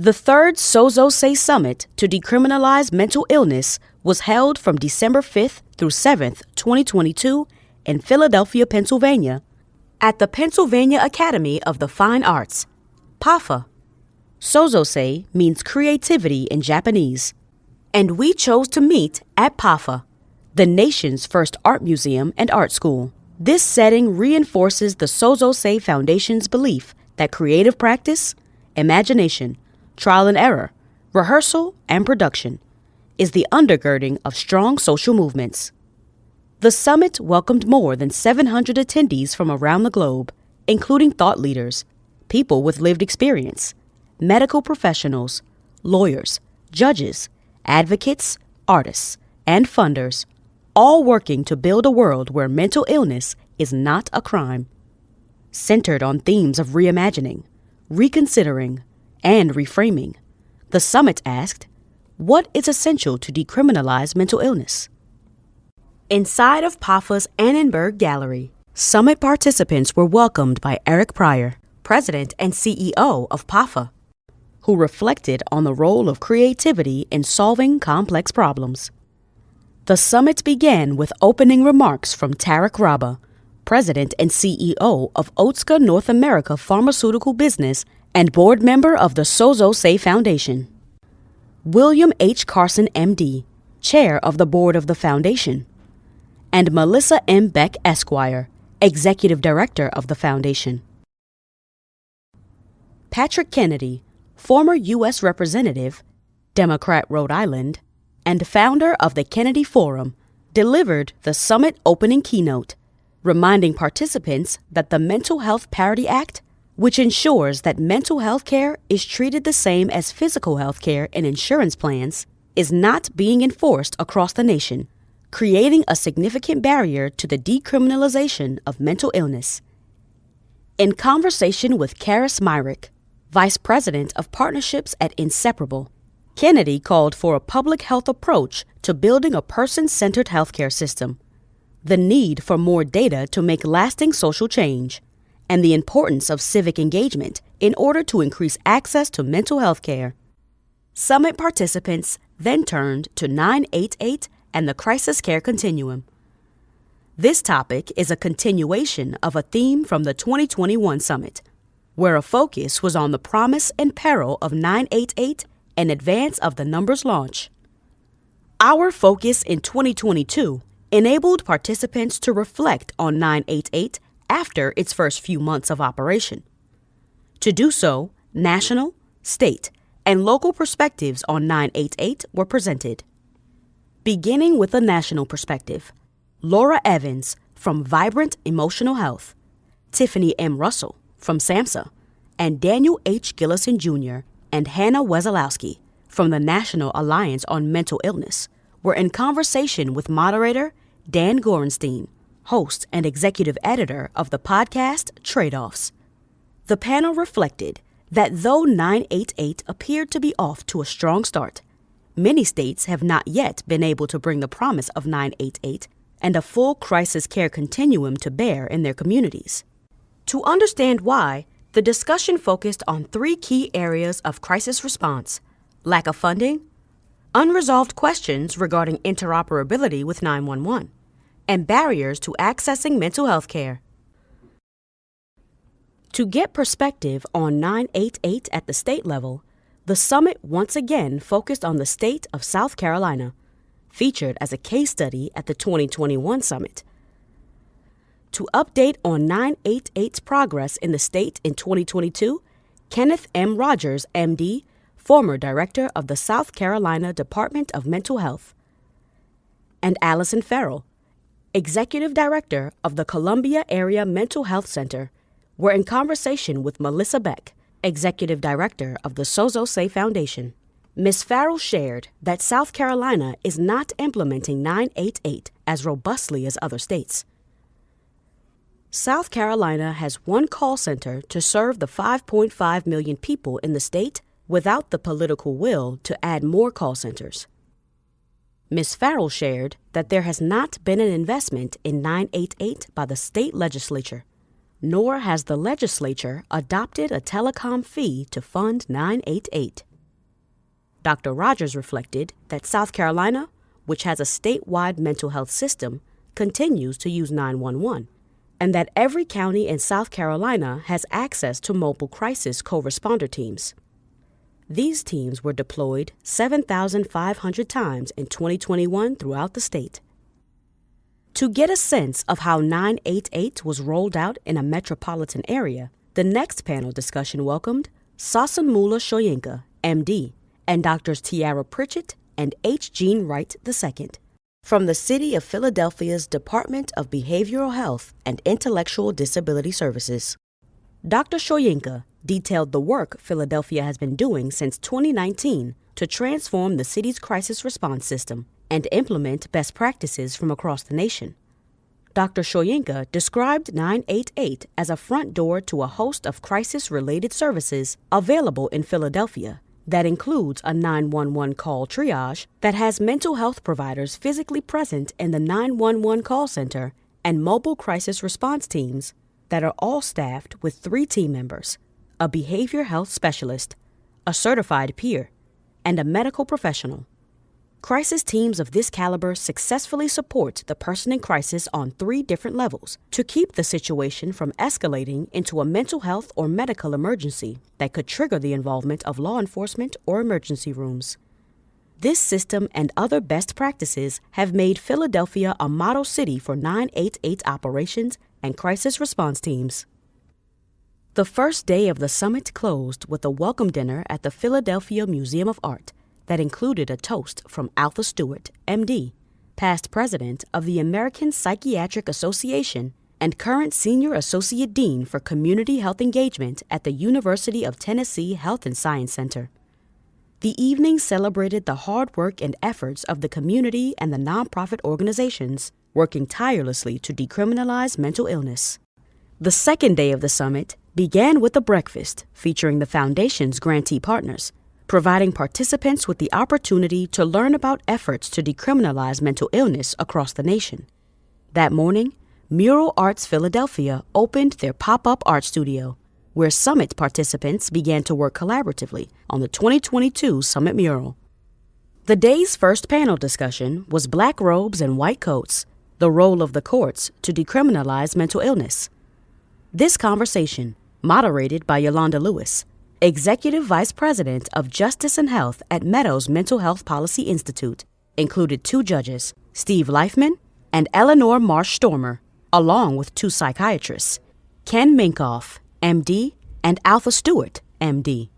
The third Sozosei Summit to Decriminalize Mental Illness was held from December 5th through 7th, 2022 in Philadelphia, Pennsylvania, at the Pennsylvania Academy of the Fine Arts, PAFA. Sozosei means creativity in Japanese, and we chose to meet at PAFA, the nation's first art museum and art school. This setting reinforces the Sozosei Foundation's belief that creative practice, imagination, trial and error, rehearsal, and production is the undergirding of strong social movements. The summit welcomed more than 700 attendees from around the globe, including thought leaders, people with lived experience, medical professionals, lawyers, judges, advocates, artists, and funders, all working to build a world where mental illness is not a crime. Centered on themes of reimagining, reconsidering, and reframing, the summit asked, what is essential to decriminalize mental illness? Inside of PAFA's Annenberg Gallery, summit participants were welcomed by Eric Pryor, President and CEO of PAFA, who reflected on the role of creativity in solving complex problems. The summit began with opening remarks from Tarek Rabah, President and CEO of Otsuka North America Pharmaceutical Business and board member of the Sozosei Foundation. William H. Carson, M.D., Chair of the Board of the Foundation, and Melissa M. Beck, Esquire, Executive Director of the Foundation. Patrick Kennedy, former U.S. Representative, Democrat, Rhode Island, and founder of the Kennedy Forum, delivered the summit opening keynote, reminding participants that the Mental Health Parity Act, which ensures that mental health care is treated the same as physical health care in insurance plans, is not being enforced across the nation, creating a significant barrier to the decriminalization of mental illness. In conversation with Karis Myrick, Vice President of Partnerships at Inseparable, Kennedy called for a public health approach to building a person-centered healthcare system, the need for more data to make lasting social change, and the importance of civic engagement in order to increase access to mental health care. Summit participants then turned to 988 and the crisis care continuum. This topic is a continuation of a theme from the 2021 summit, where a focus was on the promise and peril of 988 in advance of the number's launch. Our focus in 2022 enabled participants to reflect on 988 after its first few months of operation. To do so, national, state, and local perspectives on 988 were presented. Beginning with a national perspective, Laura Evans from Vibrant Emotional Health, Tiffany M. Russell from SAMHSA, and Daniel H. Gillison Jr. and Hannah Wesolowski from the National Alliance on Mental Illness were in conversation with moderator Dan Gorenstein, host and executive editor of the podcast Trade-Offs. The panel reflected that though 988 appeared to be off to a strong start, many states have not yet been able to bring the promise of 988 and a full crisis care continuum to bear in their communities. To understand why, the discussion focused on three key areas of crisis response: lack of funding, unresolved questions regarding interoperability with 911, and barriers to accessing mental health care. To get perspective on 988 at the state level, the summit once again focused on the state of South Carolina, featured as a case study at the 2021 summit. To update on 988's progress in the state in 2022, Kenneth M. Rogers, M.D., former director of the South Carolina Department of Mental Health, and Allison Farrell, executive director of the Columbia Area Mental Health Center, were in conversation with Melissa Beck, executive director of the Sozosei Foundation. Ms. Farrell shared that South Carolina is not implementing 988 as robustly as other states. South Carolina has one call center to serve the 5.5 million people in the state without the political will to add more call centers. Ms. Farrell shared that there has not been an investment in 988 by the state legislature, nor has the legislature adopted a telecom fee to fund 988. Dr. Rogers reflected that South Carolina, which has a statewide mental health system, continues to use 911, and that every county in South Carolina has access to mobile crisis co-responder teams. These teams were deployed 7,500 times in 2021 throughout the state. To get a sense of how 988 was rolled out in a metropolitan area, the next panel discussion welcomed Sozosei Summit, MD, and Drs. Tiara Pritchett and H. Jean Wright II from the City of Philadelphia's Department of Behavioral Health and Intellectual Disability Services. Dr. Shoyinka detailed the work Philadelphia has been doing since 2019 to transform the city's crisis response system and implement best practices from across the nation. Dr. Shoyinka described 988 as a front door to a host of crisis-related services available in Philadelphia that includes a 911 call triage that has mental health providers physically present in the 911 call center and mobile crisis response teams that are all staffed with 3 team members, a behavior health specialist, a certified peer, and a medical professional. Crisis teams of this caliber successfully support the person in crisis on 3 different levels to keep the situation from escalating into a mental health or medical emergency that could trigger the involvement of law enforcement or emergency rooms. This system and other best practices have made Philadelphia a model city for 988 operations and crisis response teams. The first day of the summit closed with a welcome dinner at the Philadelphia Museum of Art that included a toast from Alpha Stewart, MD, past president of the American Psychiatric Association and current Senior Associate Dean for Community Health Engagement at the University of Tennessee Health and Science Center. The evening celebrated the hard work and efforts of the community and the nonprofit organizations working tirelessly to decriminalize mental illness. The second day of the summit began with a breakfast featuring the Foundation's grantee partners, providing participants with the opportunity to learn about efforts to decriminalize mental illness across the nation. That morning, Mural Arts Philadelphia opened their pop-up art studio, where summit participants began to work collaboratively on the 2022 Summit Mural. The day's first panel discussion was Black Robes and White Coats, the role of the courts to decriminalize mental illness. This conversation, moderated by Yolanda Lewis, Executive Vice President of Justice and Health at Meadows Mental Health Policy Institute, included 2 judges, Steve Leifman and Eleanor Marsh-Stormer, along with 2 psychiatrists, Ken Minkoff, MD, and Alpha Stewart, MD.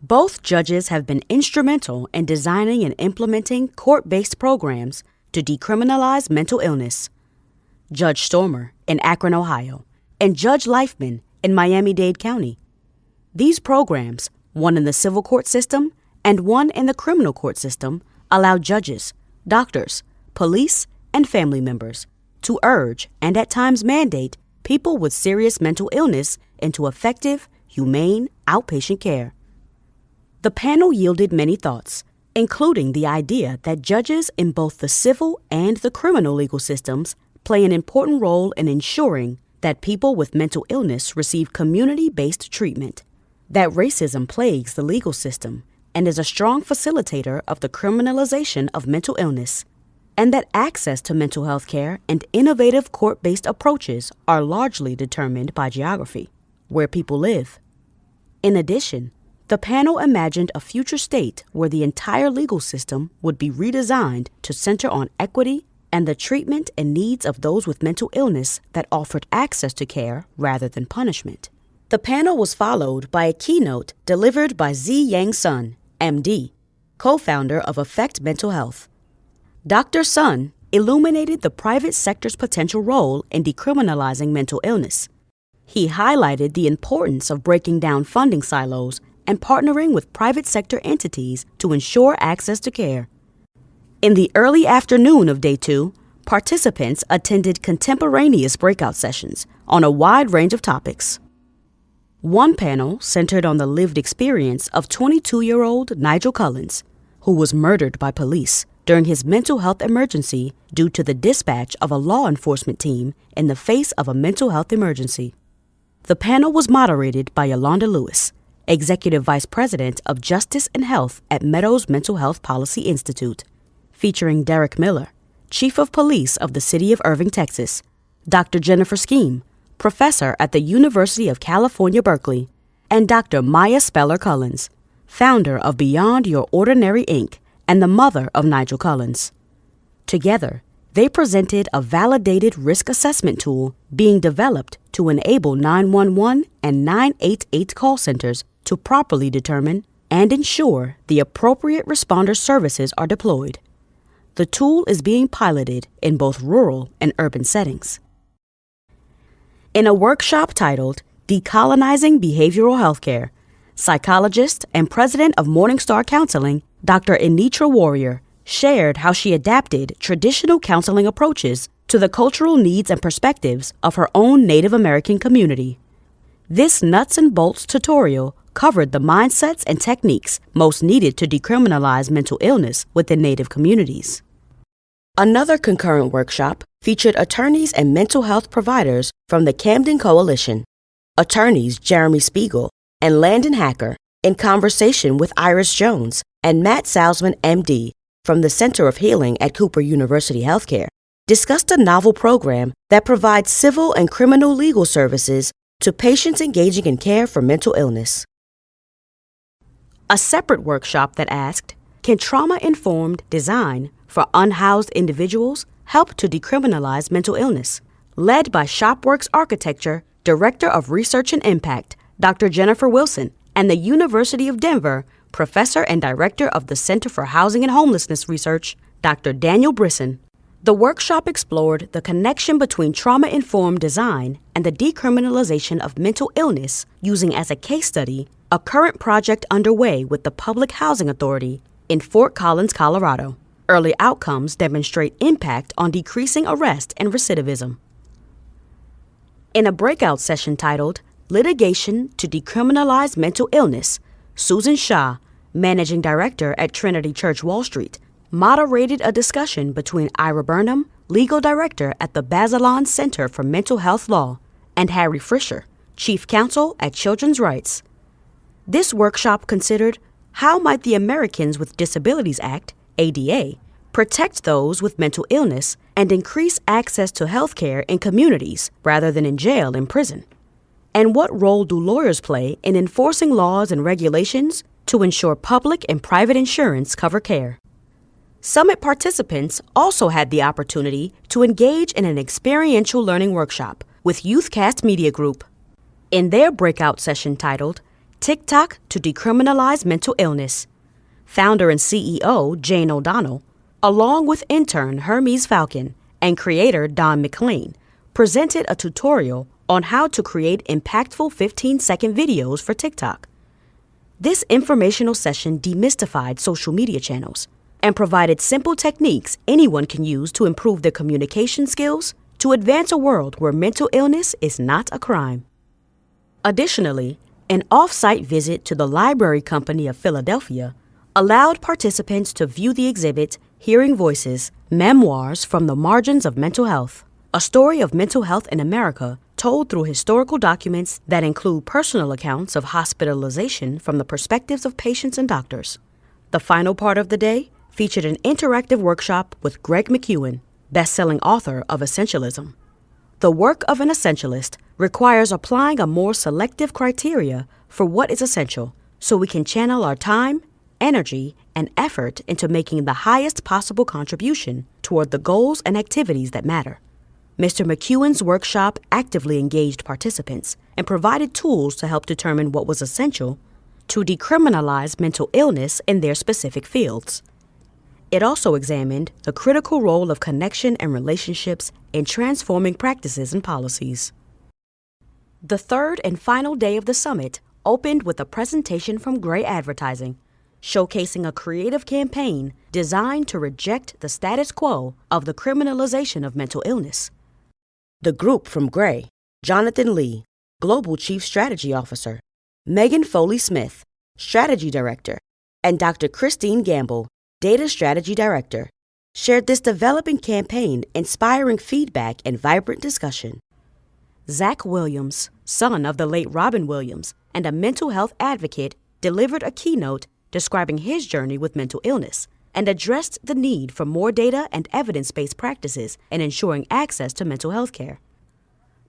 Both judges have been instrumental in designing and implementing court-based programs to decriminalize mental illness. Judge Stormer in Akron, Ohio, and Judge Leifman in Miami-Dade County. These programs, one in the civil court system and one in the criminal court system, allow judges, doctors, police, and family members to urge and at times mandate people with serious mental illness into effective, humane outpatient care. The panel yielded many thoughts, including the idea that judges in both the civil and the criminal legal systems play an important role in ensuring that people with mental illness receive community-based treatment, that racism plagues the legal system and is a strong facilitator of the criminalization of mental illness, and that access to mental health care and innovative court-based approaches are largely determined by geography, where people live. In addition, the panel imagined a future state where the entire legal system would be redesigned to center on equity and the treatment and needs of those with mental illness that offered access to care rather than punishment. The panel was followed by a keynote delivered by Z Yang Sun, MD, co-founder of Affect Mental Health. Dr. Sun illuminated the private sector's potential role in decriminalizing mental illness. He highlighted the importance of breaking down funding silos and partnering with private sector entities to ensure access to care. In the early afternoon of Day 2, participants attended contemporaneous breakout sessions on a wide range of topics. One panel centered on the lived experience of 22-year-old Nigel Cullins, who was murdered by police during his mental health emergency due to the dispatch of a law enforcement team in the face of a mental health emergency. The panel was moderated by Yolanda Lewis, Executive Vice President of Justice and Health at Meadows Mental Health Policy Institute, featuring Derek Miller, Chief of Police of the City of Irving, Texas, Dr. Jennifer Scheme, Professor at the University of California, Berkeley, and Dr. Maya Speller-Cullens, founder of Beyond Your Ordinary Inc. and the mother of Nigel Cullens. Together, they presented a validated risk assessment tool being developed to enable 911 and 988 call centers to properly determine and ensure the appropriate responder services are deployed. The tool is being piloted in both rural and urban settings. In a workshop titled Decolonizing Behavioral Healthcare, psychologist and president of Morningstar Counseling, Dr. Anitra Warrior, shared how she adapted traditional counseling approaches to the cultural needs and perspectives of her own Native American community. This nuts and bolts tutorial covered the mindsets and techniques most needed to decriminalize mental illness within Native communities. Another concurrent workshop featured attorneys and mental health providers from the Camden Coalition, attorneys Jeremy Spiegel and Landon Hacker, in conversation with Iris Jones and Matt Salzman, MD, from the Center of Healing at Cooper University Healthcare, discussed a novel program that provides civil and criminal legal services to patients engaging in care for mental illness. A separate workshop that asked, can trauma-informed design for unhoused individuals help to decriminalize mental illness? Led by Shopworks Architecture Director of Research and Impact, Dr. Jennifer Wilson, and the University of Denver Professor and Director of the Center for Housing and Homelessness Research, Dr. Daniel Brisson. The workshop explored the connection between trauma-informed design and the decriminalization of mental illness, using as a case study a current project underway with the Public Housing Authority in Fort Collins, Colorado. Early outcomes demonstrate impact on decreasing arrest and recidivism. In a breakout session titled Litigation to Decriminalize Mental Illness, Susan Shah, Managing Director at Trinity Church Wall Street, moderated a discussion between Ira Burnham, Legal Director at the Bazelon Center for Mental Health Law, and Harry Frischer, Chief Counsel at Children's Rights. This workshop considered how might the Americans with Disabilities Act, ADA, protect those with mental illness and increase access to health care in communities rather than in jail and prison. And what role do lawyers play in enforcing laws and regulations to ensure public and private insurance cover care? Summit participants also had the opportunity to engage in an experiential learning workshop with Youthcast Media Group. In their breakout session titled TikTok to Decriminalize Mental Illness, founder and CEO Jane O'Donnell, along with intern Hermes Falcon and creator Don McLean, presented a tutorial on how to create impactful 15-second videos for TikTok. This informational session demystified social media channels and provided simple techniques anyone can use to improve their communication skills to advance a world where mental illness is not a crime. Additionally, an off-site visit to the Library Company of Philadelphia allowed participants to view the exhibit Hearing Voices, Memoirs from the Margins of Mental Health, a story of mental health in America told through historical documents that include personal accounts of hospitalization from the perspectives of patients and doctors. The final part of the day featured an interactive workshop with Greg McKeown, best-selling author of Essentialism. The work of an essentialist requires applying a more selective criteria for what is essential so we can channel our time, energy, and effort into making the highest possible contribution toward the goals and activities that matter. Mr. McEwen's workshop actively engaged participants and provided tools to help determine what was essential to decriminalize mental illness in their specific fields. It also examined the critical role of connection and relationships in transforming practices and policies. The third and final day of the summit opened with a presentation from Gray Advertising, showcasing a creative campaign designed to reject the status quo of the criminalization of mental illness. The group from Gray, Jonathan Lee, Global Chief Strategy Officer, Megan Foley-Smith, Strategy Director, and Dr. Christine Gamble, Data Strategy Director, shared this developing campaign inspiring feedback and vibrant discussion. Zach Williams, son of the late Robin Williams and a mental health advocate, delivered a keynote describing his journey with mental illness and addressed the need for more data and evidence-based practices in ensuring access to mental health care.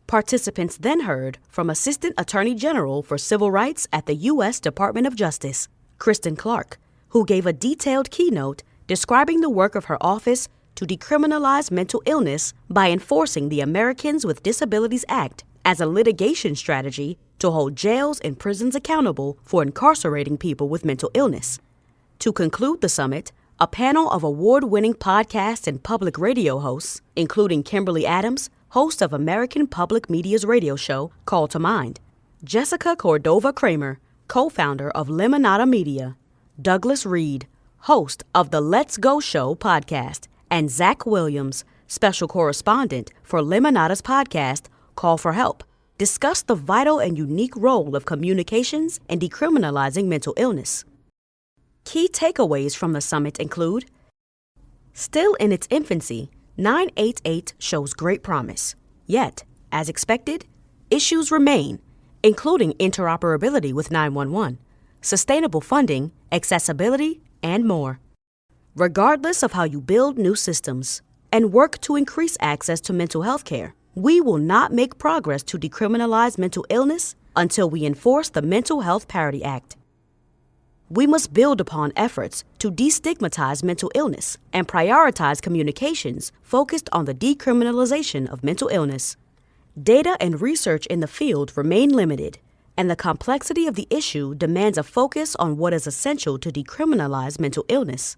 Participants then heard from Assistant Attorney General for Civil Rights at the U.S. Department of Justice, Kristen Clark, who gave a detailed keynote describing the work of her office to decriminalize mental illness by enforcing the Americans with Disabilities Act as a litigation strategy to hold jails and prisons accountable for incarcerating people with mental illness. To conclude the summit, a panel of award-winning podcast and public radio hosts, including Kimberly Adams, host of American Public Media's radio show Call to Mind, Jessica Cordova Kramer, co-founder of Limonada Media, Douglas Reed, host of the Let's Go Show podcast, and Zach Williams, special correspondent for Limonada's podcast Call for Help, discussed the vital and unique role of communications in decriminalizing mental illness. Key takeaways from the summit include: still in its infancy, 988 shows great promise. Yet, as expected, issues remain, including interoperability with 911, sustainable funding, accessibility, and more. Regardless of how you build new systems and work to increase access to mental health care, we will not make progress to decriminalize mental illness until we enforce the Mental Health Parity Act. We must build upon efforts to destigmatize mental illness and prioritize communications focused on the decriminalization of mental illness. Data and research in the field remain limited, and the complexity of the issue demands a focus on what is essential to decriminalize mental illness.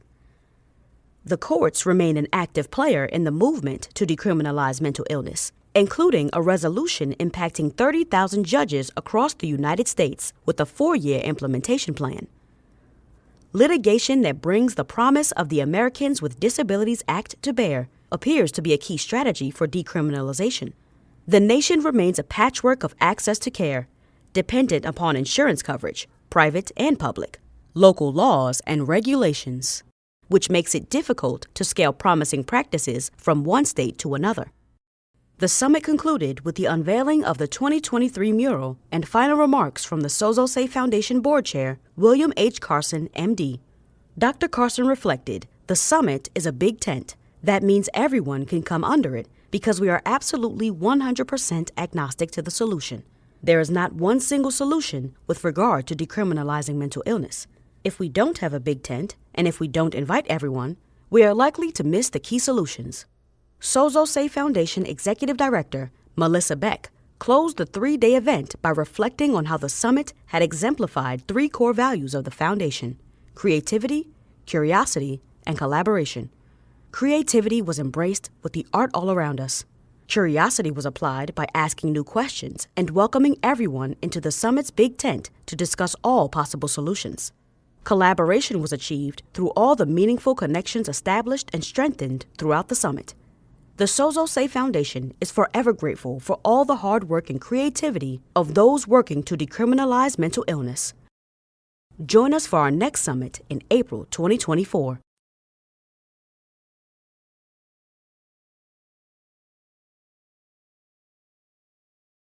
The courts remain an active player in the movement to decriminalize mental illness, including a resolution impacting 30,000 judges across the United States with a 4-year implementation plan. Litigation that brings the promise of the Americans with Disabilities Act to bear appears to be a key strategy for decriminalization. The nation remains a patchwork of access to care, dependent upon insurance coverage, private and public, local laws and regulations, which makes it difficult to scale promising practices from one state to another. The summit concluded with the unveiling of the 2023 mural and final remarks from the Sozosei Foundation Board Chair, William H. Carson, MD. Dr. Carson reflected, "The summit is a big tent. That means everyone can come under it because we are absolutely 100% agnostic to the solution. There is not one single solution with regard to decriminalizing mental illness. If we don't have a big tent, and if we don't invite everyone, we are likely to miss the key solutions." Sozosei Foundation Executive Director Melissa Beck closed the 3-day event by reflecting on how the summit had exemplified 3 core values of the foundation: creativity, curiosity, and collaboration. Creativity was embraced with the art all around us. Curiosity was applied by asking new questions and welcoming everyone into the summit's big tent to discuss all possible solutions. Collaboration was achieved through all the meaningful connections established and strengthened throughout the summit. The Sozosei Foundation is forever grateful for all the hard work and creativity of those working to decriminalize mental illness. Join us for our next summit in April 2024.